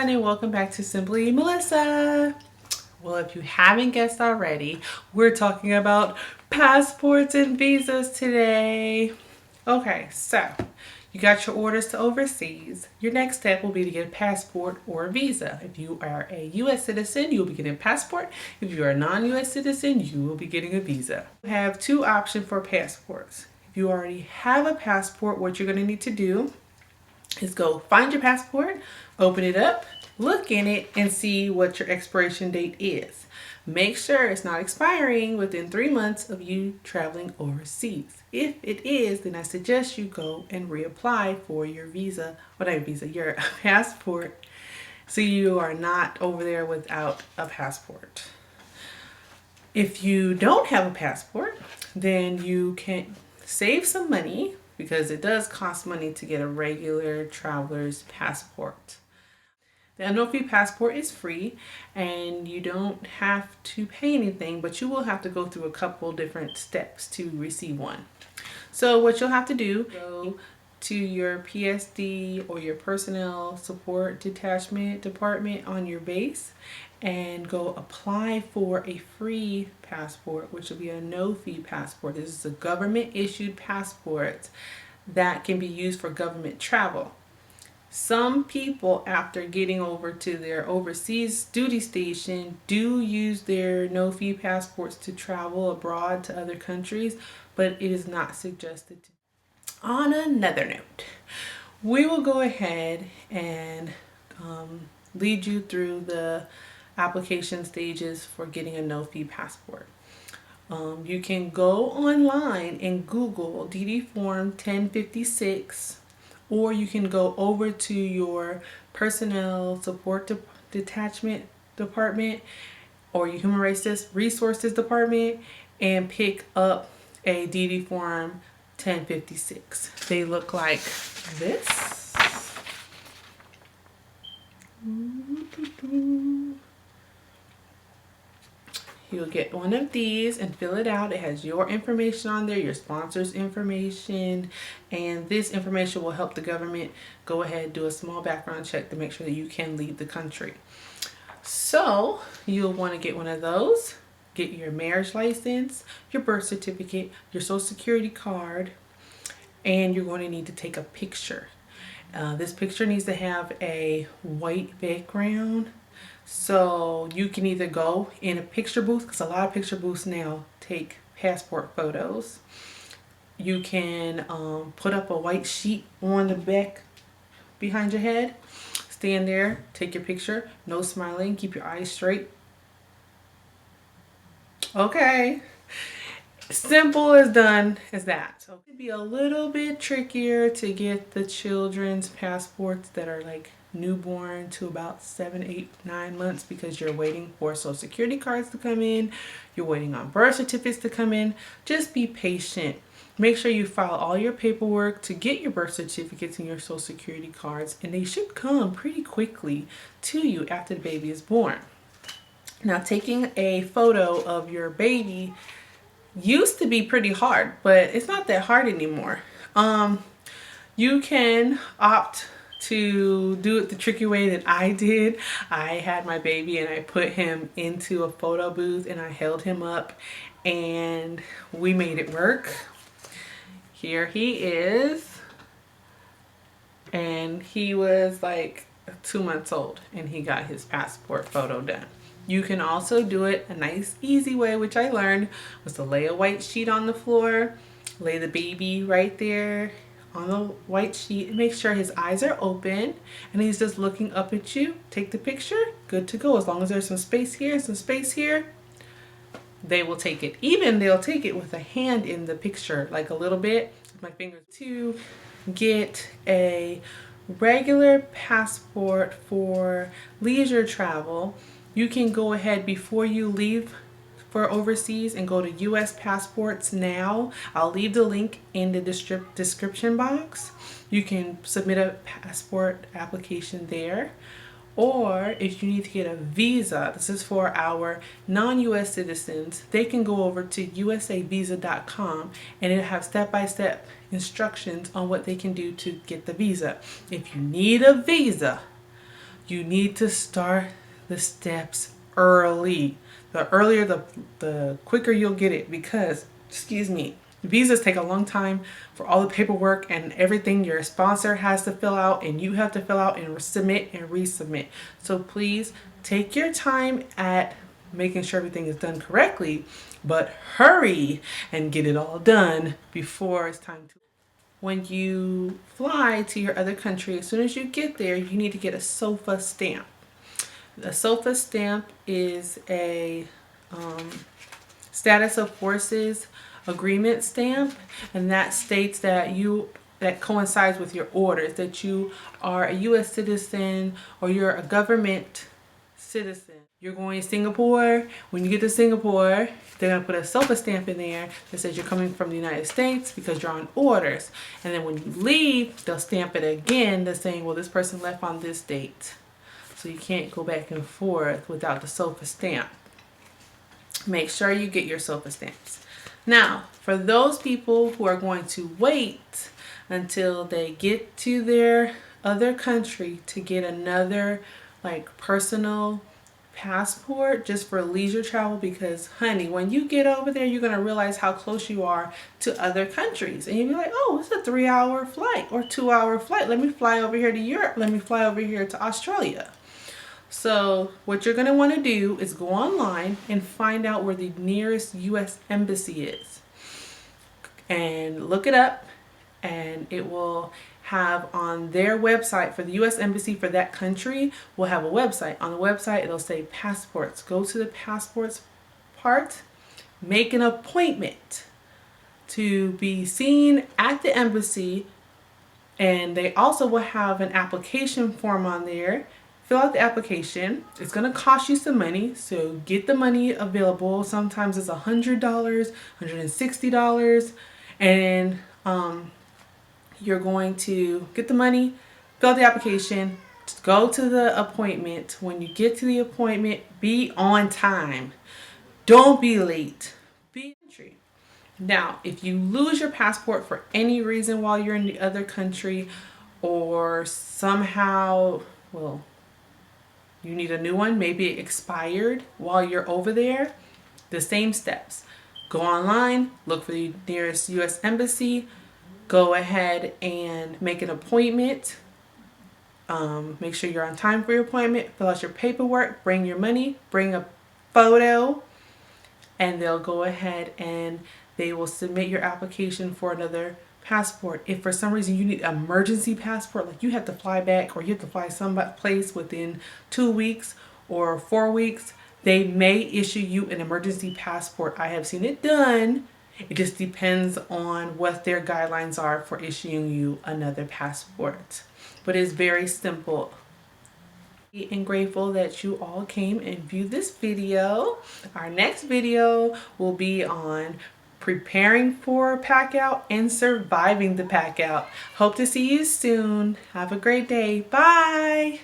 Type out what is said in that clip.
everyone, and welcome back to Simply Melissa. Well, if you haven't guessed already, we're talking about passports and visas today. Okay, so you got your orders to overseas. Your next step will be to get a passport or a visa. If you are a U.S. citizen, you'll be getting a passport. If you are a non-U.S. citizen, you will be getting a visa. You have two options for passports. If you already have a passport, what you're going to need to do is go find your passport, open it up, look in it, and see what your expiration date is. Make sure it's not expiring within 3 months of you traveling overseas. If it is, then I suggest you go and reapply for your visa, your passport, so you are not over there without a passport. If you don't have a passport, then you can save some money because it does cost money to get a regular traveler's passport. The annual fee passport is free and you don't have to pay anything, but you will have to go through a couple different steps to receive one. So what you'll have to do, go to your PSD or your personnel support detachment department on your base and go apply for a free passport, which will be a no-fee passport. This is a government-issued passport that can be used for government travel. Some people, after getting over to their overseas duty station, do use their no-fee passports to travel abroad to other countries, but it is not suggested. On another note, we will go ahead and lead you through the application stages for getting a no-fee passport. You can go online and Google DD Form 1056, or you can go over to your personnel support detachment department or your human resources department and pick up a DD Form 1056. They look like this. You'll get one of these and fill it out. It has your information on there, your sponsor's information, and this information will help the government go ahead and do a small background check to make sure that you can leave the country. So you'll want to get one of those. Get your marriage license, your birth certificate, your social security card, and you're going to need to take a picture. This picture needs to have a white background. So you can either go in a picture booth, because a lot of picture booths now take passport photos. You can put up a white sheet on the back behind your head. Stand there, take your picture, no smiling, keep your eyes straight. Okay, simple as done as that. So it'd be a little bit trickier to get the children's passports that are like newborn to about 7, 8, 9 months, because you're waiting for social security cards to come in, you're waiting on birth certificates to come in. Just be patient. Make sure you file all your paperwork to get your birth certificates and your social security cards, and they should come pretty quickly to you after the baby is born. Now, taking a photo of your baby used to be pretty hard, but it's not that hard anymore. You can opt to do it the tricky way that I did. I had my baby and I put him into a photo booth and I held him up and we made it work. Here he is. And he was like 2 months old and he got his passport photo done. You can also do it a nice easy way, which I learned, was to lay a white sheet on the floor, lay the baby right there on the white sheet, and make sure his eyes are open and he's just looking up at you. Take the picture, good to go. As long as there's some space here, some space here, they will take it. Even they'll take it with a hand in the picture, like a little bit, my fingers. To get a regular passport for leisure travel, you can go ahead before you leave for overseas and go to US Passports Now. I'll leave the link in the description box. You can submit a passport application there. Or if you need to get a visa, this is for our non-US citizens, they can go over to usavisa.com and it'll have step-by-step instructions on what they can do to get the visa. If you need a visa, you need to start the steps early. The earlier, the quicker you'll get it, because, excuse me, visas take a long time for all the paperwork and everything your sponsor has to fill out and you have to fill out and submit and resubmit. So please take your time at making sure everything is done correctly, but hurry and get it all done before it's time to. When you fly to your other country, as soon as you get there, you need to get a SOFA stamp. The SOFA stamp is a status of forces agreement stamp, and that states that that coincides with your orders, that you are a U.S. citizen or you're a government citizen. You're going to Singapore. When you get to Singapore, they're going to put a SOFA stamp in there that says you're coming from the United States because you're on orders. And then when you leave, they'll stamp it again that's saying, well, this person left on this date. So you can't go back and forth without the SOFA stamp. Make sure you get your SOFA stamps. Now, for those people who are going to wait until they get to their other country to get another like personal passport just for leisure travel, because honey, when you get over there, you're going to realize how close you are to other countries, and you'll be like, oh, it's a 3-hour flight or 2-hour flight. Let me fly over here to Europe. Let me fly over here to Australia. So what you're going to want to do is go online and find out where the nearest U.S. embassy is and look it up, and it will have on their website for the U.S. embassy for that country will have a website. On the website it'll say passports. Go to the passports part, make an appointment to be seen at the embassy, and they also will have an application form on there. Fill out the application. It's going to cost you some money, so get the money available. Sometimes it's $100, $160, and you're going to get the money, fill out the application, go to the appointment. When you get to the appointment, be on time. Don't be late. Be entry. Now, if you lose your passport for any reason while you're in the other country, or somehow, well, you need a new one, maybe it expired while you're over there, the same steps. Go online, look for the nearest U.S. embassy, go ahead and make an appointment. Make sure you're on time for your appointment, fill out your paperwork, bring your money, bring a photo, and they'll go ahead and they will submit your application for another passport. If for some reason you need an emergency passport, like you have to fly back or you have to fly someplace within 2 weeks or 4 weeks, they may issue you an emergency passport. I have seen it done. It just depends on what their guidelines are for issuing you another passport. But it's very simple. And grateful that you all came and viewed this video. Our next video will be on preparing for pack out and surviving the pack out. Hope to see you soon. Have a great day. Bye.